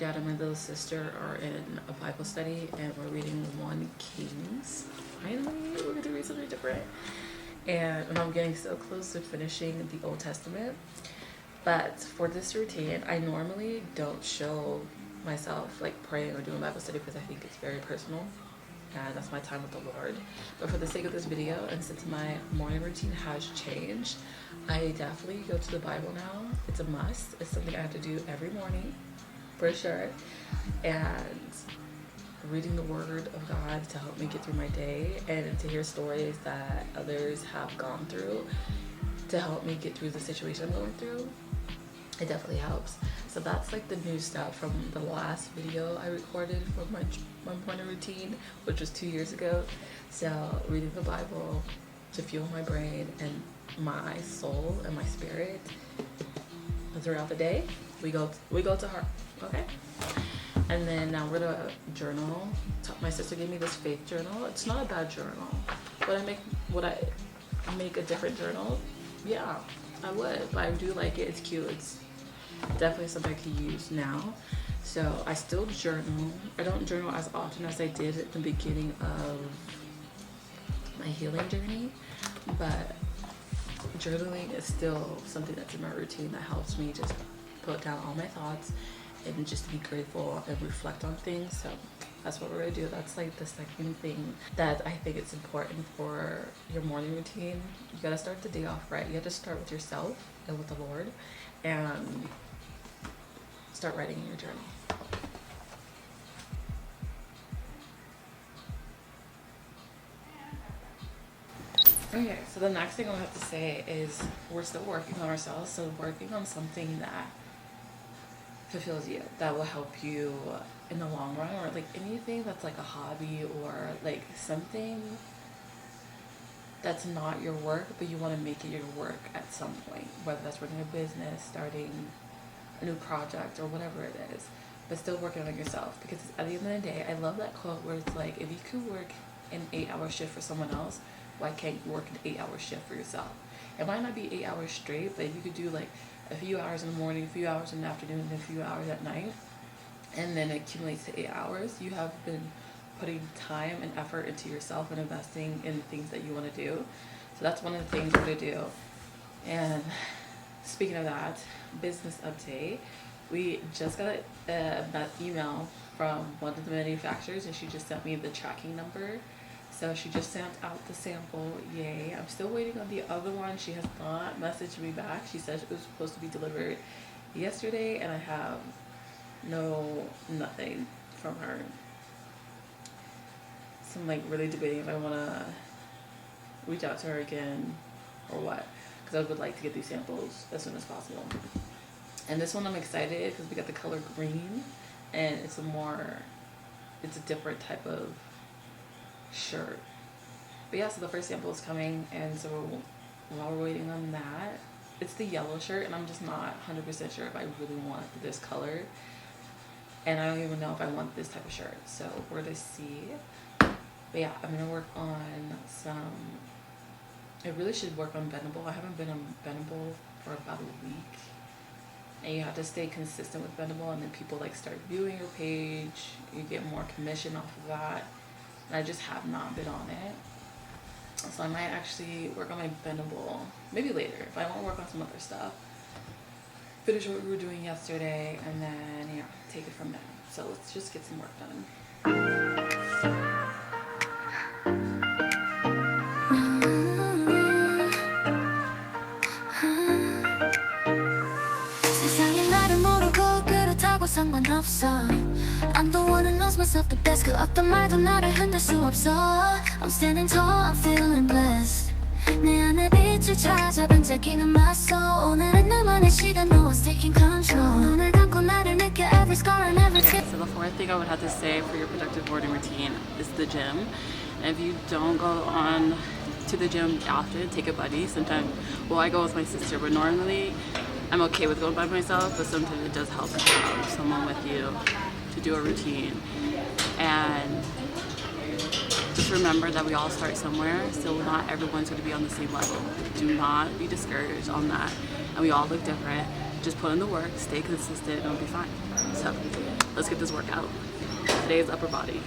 dad and my little sister are in a Bible study, and we're reading 1 Kings. Finally, we're going to read something different. And I'm getting so close to finishing the Old Testament. But for this routine, I normally don't show myself like praying or doing Bible study because I think it's very personal. And that's my time with the Lord. But for the sake of this video, and since my morning routine has changed, I definitely go to the Bible now. It's a must. It's something I have to do every morning, for sure. And reading the Word of God to help me get through my day, and to hear stories that others have gone through to help me get through the situation I'm going through, it definitely helps. So that's like the new stuff from the last video I recorded for my morning routine, which was 2 years ago. So reading the Bible to fuel my brain and my soul and my spirit throughout the day. We go to heart, okay? And then now we're gonna journal. My sister gave me this faith journal. It's not a bad journal. Would I make a different journal? Yeah, I would, but I do like it. It's cute. It's definitely something I could use now. So I still journal. I don't journal as often as I did at the beginning of my healing journey, but journaling is still something that's in my routine that helps me just put down all my thoughts and just be grateful and reflect on things. So that's what we're gonna do. That's like the second thing that I think it's important for your morning routine. You gotta start the day off right. You have to start with yourself and with the Lord, and start writing in your journal. Okay, so the next thing I have to say is we're still working on ourselves. So working on something that fulfills you, that will help you in the long run, or like anything that's like a hobby or like something that's not your work, but you want to make it your work at some point, whether that's running a business, starting a new project, or whatever it is, but still working on yourself. Because at the end of the day, I love that quote where it's like, if you could work an 8-hour shift for someone else, why can't you work an 8-hour shift for yourself? It might not be 8 hours straight, but if you could do like a few hours in the morning, a few hours in the afternoon, and a few hours at night, and then it accumulates to 8 hours, you have been putting time and effort into yourself and investing in the things that you want to do. So that's one of the things we're going to do. And speaking of that, business update, we just got that email from one of the manufacturers, and she just sent me the tracking number. So she just sent out the sample. Yay. I'm still waiting on the other one. She has not messaged me back. She said it was supposed to be delivered yesterday, and I have nothing from her. So I'm like really debating if I want to reach out to her again or what, because I would like to get these samples as soon as possible. And this one I'm excited because we got the color green, and it's a different type of shirt. But yeah, so the first sample is coming, and so while we're waiting on that, it's the yellow shirt, and I'm just not 100% sure if I really want this color, and I don't even know if I want this type of shirt, so we're to see. But yeah, I'm gonna work on some, I really should work on bendable. I haven't been on bendable for about a week, and you have to stay consistent with bendable, and then people like start viewing your page, you get more commission off of that. I just have not been on it. So I might actually work on my bendable maybe later if I want to work on some other stuff. Finish what we were doing yesterday, and then yeah, take it from there. So let's just get some work done. I'm the one who knows myself the best. 그 어떤 말도 나를 흔들 수 없어. I'm standing tall, I'm feeling blessed. 내 안에 빛을 찾아 반짝이는 my soul. 오늘은 나만의 시간, no one's taking control. 눈을 감고 나를 느껴 every scar and every tear. So the fourth thing I would have to say for your productive morning routine is the gym. And if you don't go on to the gym often, take a buddy. Sometimes, well, I go with my sister, but normally I'm okay with going by myself, but sometimes it does help to have someone with you to do a routine. And just remember that we all start somewhere, so not everyone's going to be on the same level. Do not be discouraged on that. And we all look different. Just put in the work, stay consistent, and it'll be fine. So let's get this workout. Today is upper body.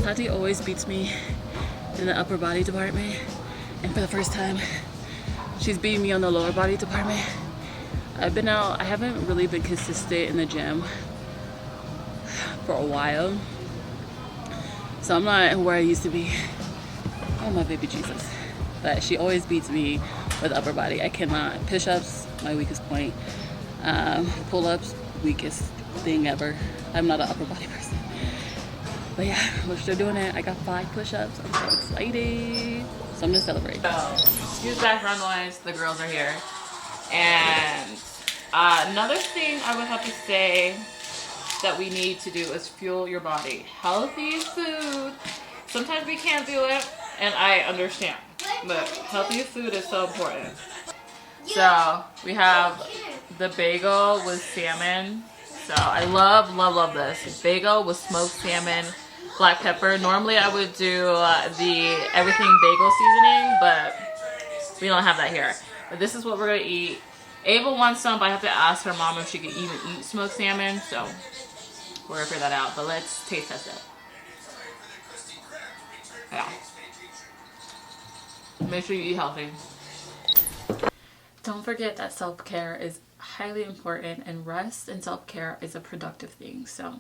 Tati always beats me in the upper body department, and for the first time she's beating me on the lower body department. I haven't really been consistent in the gym for a while, so I'm not where I used to be. Oh my baby Jesus. But she always beats me with upper body. I cannot. Push-ups, my weakest point. Pull-ups, weakest thing ever. I'm not an upper body person. But yeah, we're still doing it. I got 5 push-ups. I'm so excited. So I'm gonna celebrate. So, excuse background noise. The girls are here. And another thing I would have to say that we need to do is fuel your body. Healthy food. Sometimes we can't do it, and I understand. But healthy food is so important. So we have the bagel with salmon. So I love this. Bagel with smoked salmon, black pepper. Normally I would do the everything bagel seasoning, but we don't have that here. But this is what we're gonna eat. Ava wants some, but I have to ask her mom if she can even eat smoked salmon. So we're gonna figure that out. But let's taste test it. Yeah. Make sure you eat healthy. Don't forget that self-care is highly important, and rest and self-care is a productive thing. So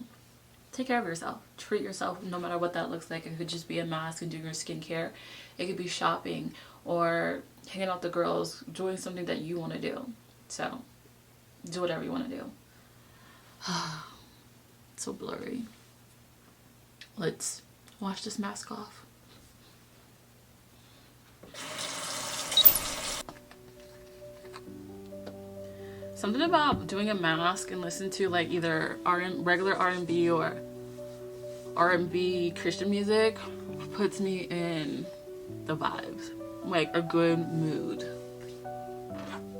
take care of yourself. Treat yourself, no matter what that looks like. It could just be a mask and doing your skincare. It could be shopping or hanging out with the girls, doing something that you want to do. So do whatever you want to do. It's so blurry. Let's wash this mask off. Something about doing a mask and listen to like either regular R&B or R&B Christian music puts me in the vibes, like a good mood.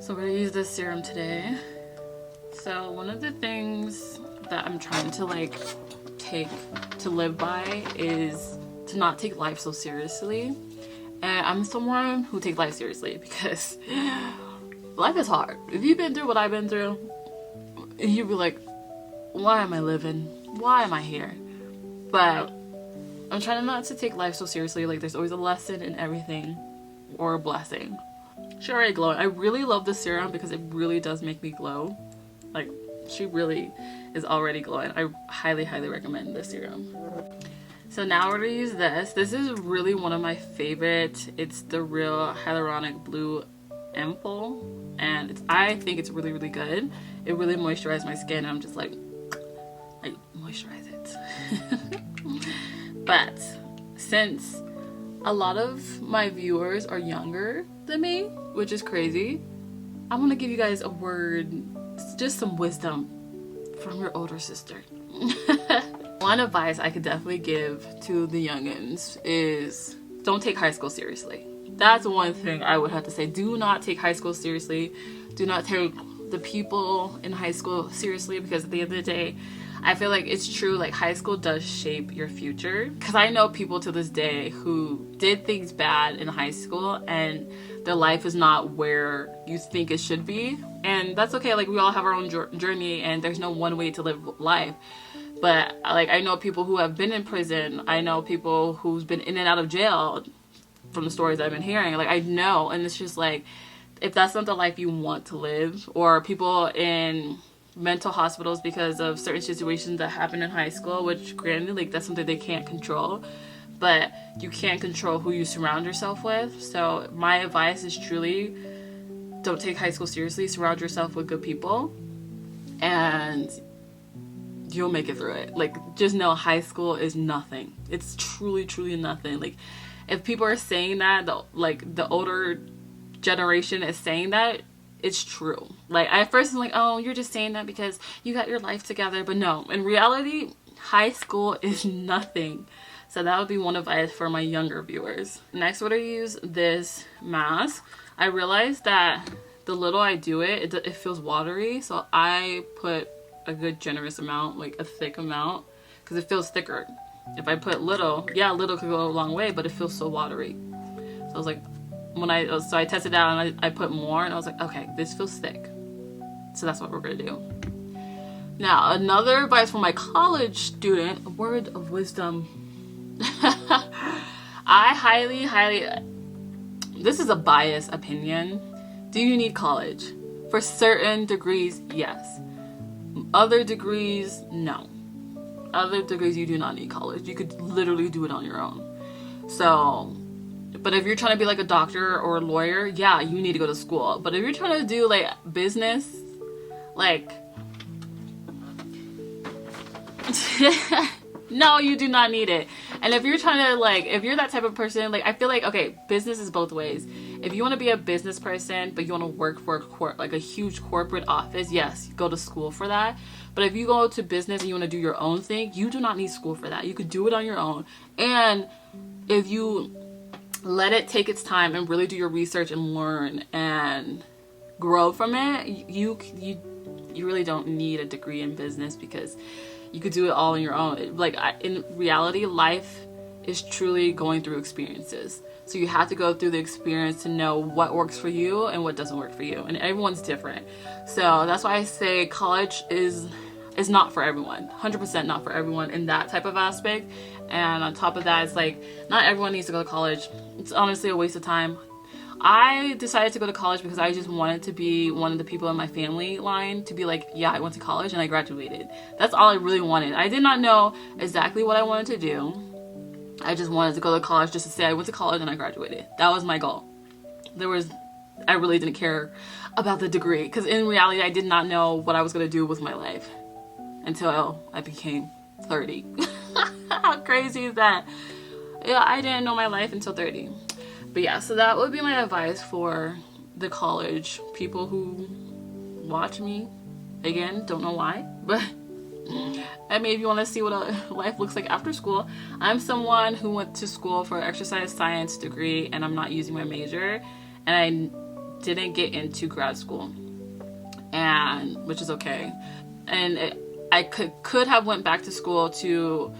So we're gonna use this serum today. So one of the things that I'm trying to live by is to not take life so seriously. And I'm someone who takes life seriously because life is hard. If you've been through what I've been through, you'd be like, why am I living? Why am I here? But I'm trying not to take life so seriously. Like, there's always a lesson in everything, or a blessing. She's already glowing. I really love this serum because it really does make me glow. Like, she really is already glowing. I highly recommend this serum. So now we're gonna use this. This is really one of my favorite. It's the Real Hyaluronic Blue Ampoule, and I think it's really good. It really moisturizes my skin. I'm just like moisturize it. But since a lot of my viewers are younger than me, which is crazy, I want to give you guys a word, just some wisdom from your older sister. One advice I could definitely give to the youngins is don't take high school seriously. That's one thing I would have to say. Do not take high school seriously. Do not take the people in high school seriously, because at the end of the day, I feel like it's true, like high school does shape your future. Because I know people to this day who did things bad in high school and their life is not where you think it should be. And that's okay. Like, we all have our own journey, and there's no one way to live life. But like, I know people who have been in prison. I know people who's been in and out of jail from the stories I've been hearing. Like, I know, and it's just like, if that's not the life you want to live, or people in mental hospitals because of certain situations that happen in high school, which granted, like, that's something they can't control, but you can't control who you surround yourself with. So my advice is truly, don't take high school seriously. Surround yourself with good people, and you'll make it through it. Like, just know high school is nothing. It's truly nothing. Like, if people are saying that, the older generation is saying that, it's true. Like, at first I'm like, oh, you're just saying that because you got your life together. But no, in reality, high school is nothing. So that would be one advice for my younger viewers. Next, would I use this mask? I realized that the little I do it feels watery. So I put a good generous amount, like a thick amount, because it feels thicker. If I put little, yeah, little could go a long way, but it feels so watery. So I was like, so I tested it out and I put more, and I was like, okay, this feels thick. So that's what we're gonna do. Now, another advice for my college student, a word of wisdom. I highly, this is a biased opinion. Do you need college? For certain degrees, yes. Other degrees, no. Other degrees, you do not need college. You could literally do it on your own. So, but if you're trying to be like a doctor or a lawyer, yeah, you need to go to school. But if you're trying to do like business, like, no, you do not need it. And if you're trying to, like, if you're that type of person, like, I feel like, okay, business is both ways. If you want to be a business person, but you want to work for like a huge corporate office, yes, go to school for that. But if you go to business and you want to do your own thing, you do not need school for that. You could do it on your own. And if you let it take its time and really do your research and learn and grow from it, you really don't need a degree in business, because you could do it all on your own. Like, in reality, life is truly going through experiences. So you have to go through the experience to know what works for you and what doesn't work for you. And everyone's different. So that's why I say college is not for everyone. 100% not for everyone in that type of aspect. And on top of that, it's like, not everyone needs to go to college. It's honestly a waste of time. I decided to go to college because I just wanted to be one of the people in my family line to be like, yeah, I went to college and I graduated. That's all I really wanted. I did not know exactly what I wanted to do. I just wanted to go to college just to say I went to college and I graduated. That was my goal. I really didn't care about the degree, because in reality, I did not know what I was going to do with my life until I became 30. How crazy is that? Yeah, I didn't know my life until 30. But yeah, so that would be my advice for the college people who watch me. Again, don't know why, but I mean, if you want to see what a life looks like after school, I'm someone who went to school for an exercise science degree, and I'm not using my major, and I didn't get into grad school, and which is okay. And I could have went back to school to,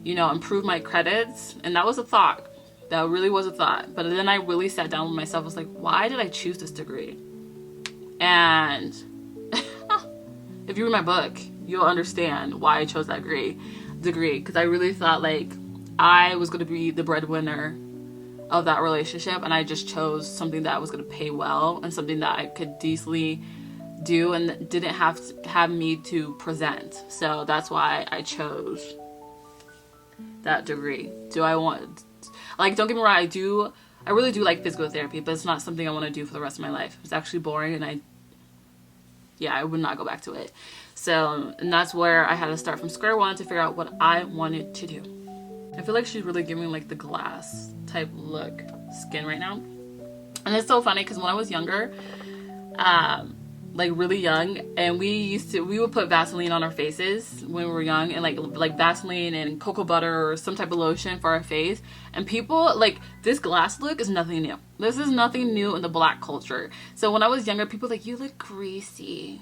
improve my credits, and that was a thought. That really was a thought. But then I really sat down with myself. I was like, why did I choose this degree? And if you read my book, you'll understand why I chose that degree. Because I really thought like I was going to be the breadwinner of that relationship, and I just chose something that was going to pay well and something that I could decently do and didn't have me to present. So that's why I chose that degree. Don't get me wrong, I really do like physical therapy, but it's not something I want to do for the rest of my life. It's actually boring, and I would not go back to it. So, and that's where I had to start from square one to figure out what I wanted to do. I feel like she's really giving like the glass type look skin right now. And it's so funny because when I was younger, like really young, and we would put Vaseline on our faces when we were young, and like Vaseline and cocoa butter or some type of lotion for our face. And people like, this glass look is nothing new. This is nothing new in the Black culture. So when I was younger, people were like, you look greasy.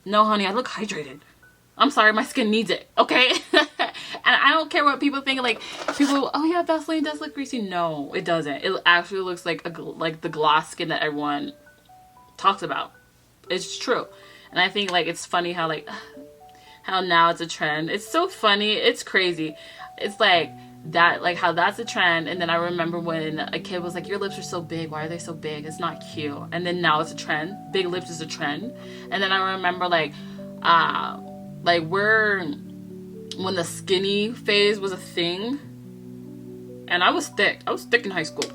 No, honey, I look hydrated. I'm sorry, my skin needs it, okay? And I don't care what people think. Like, people, oh yeah, Vaseline does look greasy. No, it doesn't. It actually looks like the glass skin that everyone talks about. It's true. And I think like it's funny how now it's a trend. It's so funny. It's crazy. It's like that, like how that's a trend. And then I remember when a kid was like, your lips are so big. Why are they so big? It's not cute. And then now it's a trend. Big lips is a trend. And then I remember when the skinny phase was a thing. And I was thick. I was thick in high school.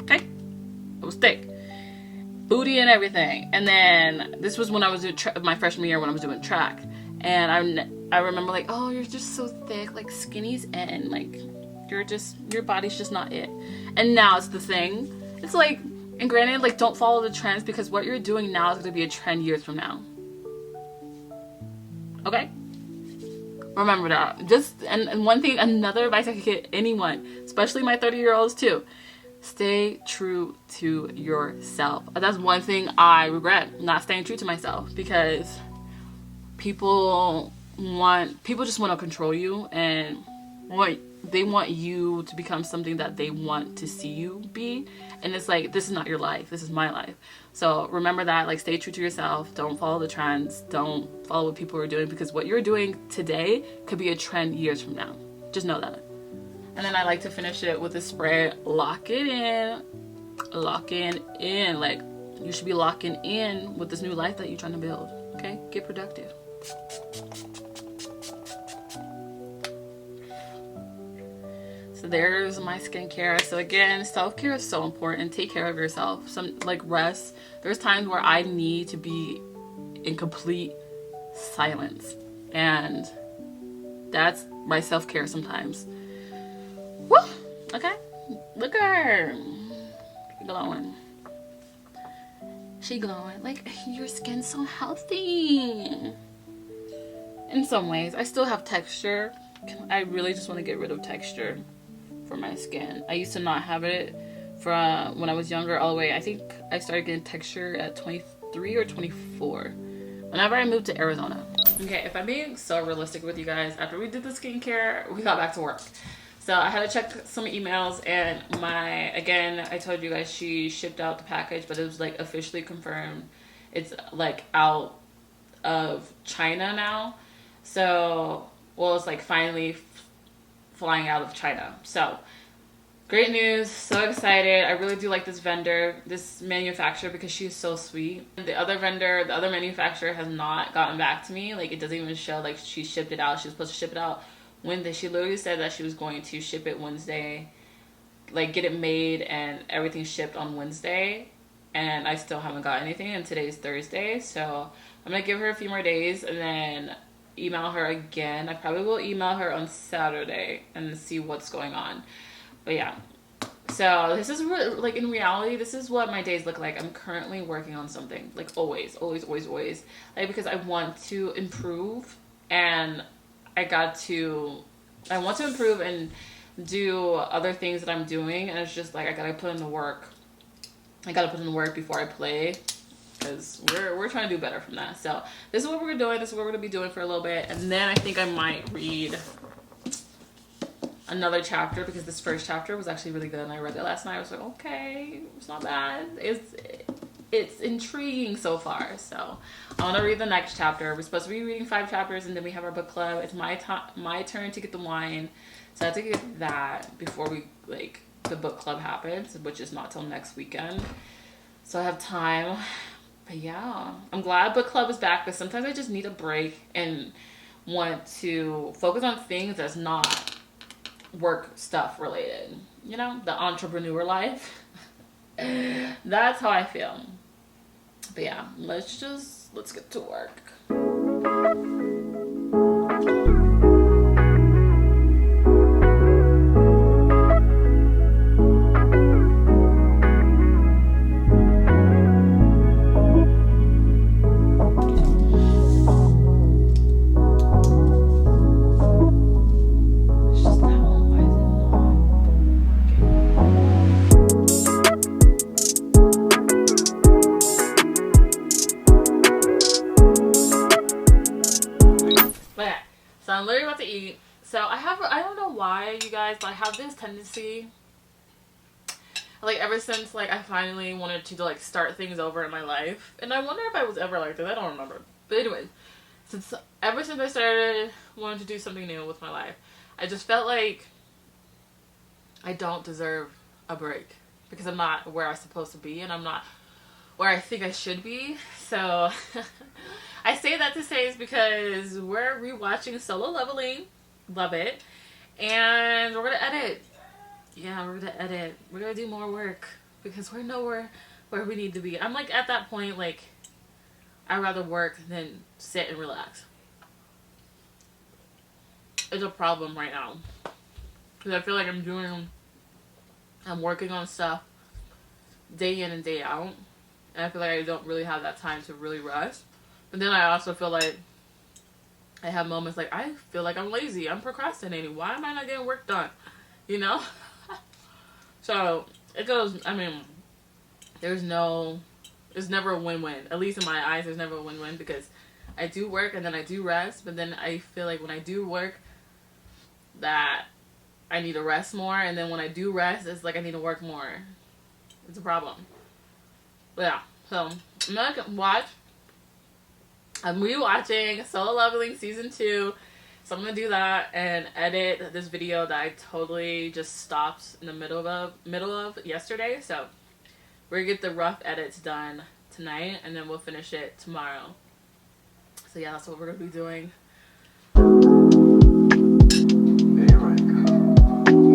Okay? I was thick. Booty and everything. And then this was when I was my freshman year when I was doing track, and I remember like, oh, you're just so thick, like skinny's in, like your body's just not it. And now it's the thing. It's like And granted, like, don't follow the trends, because what you're doing now is going to be a trend years from now. Okay? Remember that. Just, and one thing, another advice I could give anyone, especially my 30-year-olds too, stay true to yourself. That's one thing I regret, not staying true to myself, because people just want to control you, and they want you to become something that they want to see you be. And it's like, this is not your life, this is my life. So remember that, like, stay true to yourself. Don't follow the trends. Don't follow what people are doing, because what you're doing today could be a trend years from now. Just know that. And then I like to finish it with a spray. Lock it in. Locking in. Like, you should be locking in with this new life that you're trying to build. Okay? Get productive. So there's my skincare. So again, self-care is so important. Take care of yourself. Some, like, rest. There's times where I need to be in complete silence, and that's my self-care sometimes. Woo! Okay, look at her, glowing. She glowing. Like, your skin's so healthy. In some ways, I still have texture. I really just want to get rid of texture for my skin. I used to not have it from when I was younger all the way. I think I started getting texture at 23 or 24, whenever I moved to Arizona. Okay, if I'm being so realistic with you guys, after we did the skincare, we got back to work. So I had to check some emails, and again, I told you guys she shipped out the package, but it was like officially confirmed. It's like out of China now. So, well, it's like finally flying out of China. So, great news. So excited. I really do like this vendor, this manufacturer, because she's so sweet. The other vendor, the other manufacturer has not gotten back to me. Like, it doesn't even show like she shipped it out. She was supposed to ship it out Wednesday. She literally said that she was going to ship it Wednesday, like get it made and everything shipped on Wednesday, and I still haven't got anything, and today's Thursday. So I'm gonna give her a few more days and then email her again. I probably will email her on Saturday and see what's going on. But yeah, so this is like, in reality, this is what my days look like. I'm currently working on something, like always, like, because I want to improve, and I want to improve and do other things that I'm doing, and it's just like I gotta put in the work. I gotta put in the work before I play, because we're trying to do better from that. So this is what we're doing. This is what we're gonna be doing for a little bit, and then I think I might read another chapter, because this first chapter was actually really good, and I read it last night. I was like, okay, it's not bad. It's intriguing so far. So I want to read the next chapter. We're supposed to be reading 5 chapters, and then we have our book club. It's my turn to get the wine, so I have to get that before the book club happens, which is not till next weekend. So I have time. But yeah, I'm glad book club is back, but sometimes I just need a break and want to focus on things that's not work stuff related. You know, the entrepreneur life. That's how I feel. But yeah, let's get to work. I'm literally about to eat. So I don't know why, you guys, but I have this tendency, like, ever since, like, I finally wanted to, like, start things over in my life. And I wonder if I was ever like this. I don't remember. But anyway, ever since I started wanting to do something new with my life, I just felt like I don't deserve a break, because I'm not where I'm supposed to be, and I'm not where I think I should be. So I say that to say is because we're rewatching Solo Leveling. Love it. And we're going to edit. Yeah, we're going to edit. We're going to do more work, because we're nowhere where we need to be. I'm like at that point, like, I'd rather work than sit and relax. It's a problem right now, because I feel like I'm working on stuff day in and day out. And I feel like I don't really have that time to really rest. But then I also feel like I have moments like I feel like I'm lazy. I'm procrastinating. Why am I not getting work done? You know? So it goes, I mean, there's never a win-win. At least in my eyes, there's never a win-win because I do work and then I do rest. But then I feel like when I do work that I need to rest more. And then when I do rest, it's like I need to work more. It's a problem. But yeah, so I'm gonna watch. I'm rewatching Solo Leveling Season 2. So I'm gonna do that and edit this video that I totally just stopped in the middle of yesterday. So we're gonna get the rough edits done tonight and then we'll finish it tomorrow. So yeah, that's what we're gonna be doing.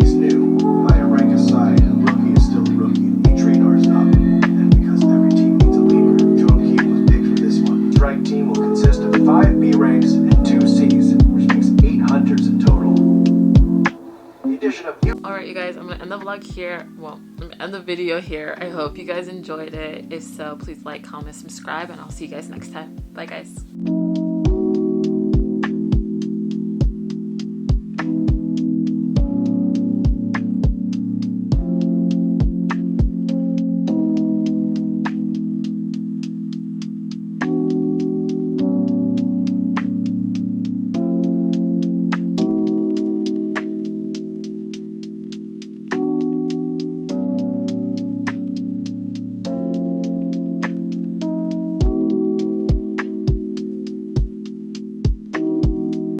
He's new. Higher rank aside, rookie is still a rookie. We train ours up. And because every team needs a leader, Joan Keith was picked for this one. The strike team will consist of 5 B ranks and 2 Cs, which makes 8 hunters in total. The addition of Alright, you guys, I'm gonna end the vlog here. Well, I'm gonna end the video here. I hope you guys enjoyed it. If so, please like, comment, subscribe, and I'll see you guys next time. Bye, guys.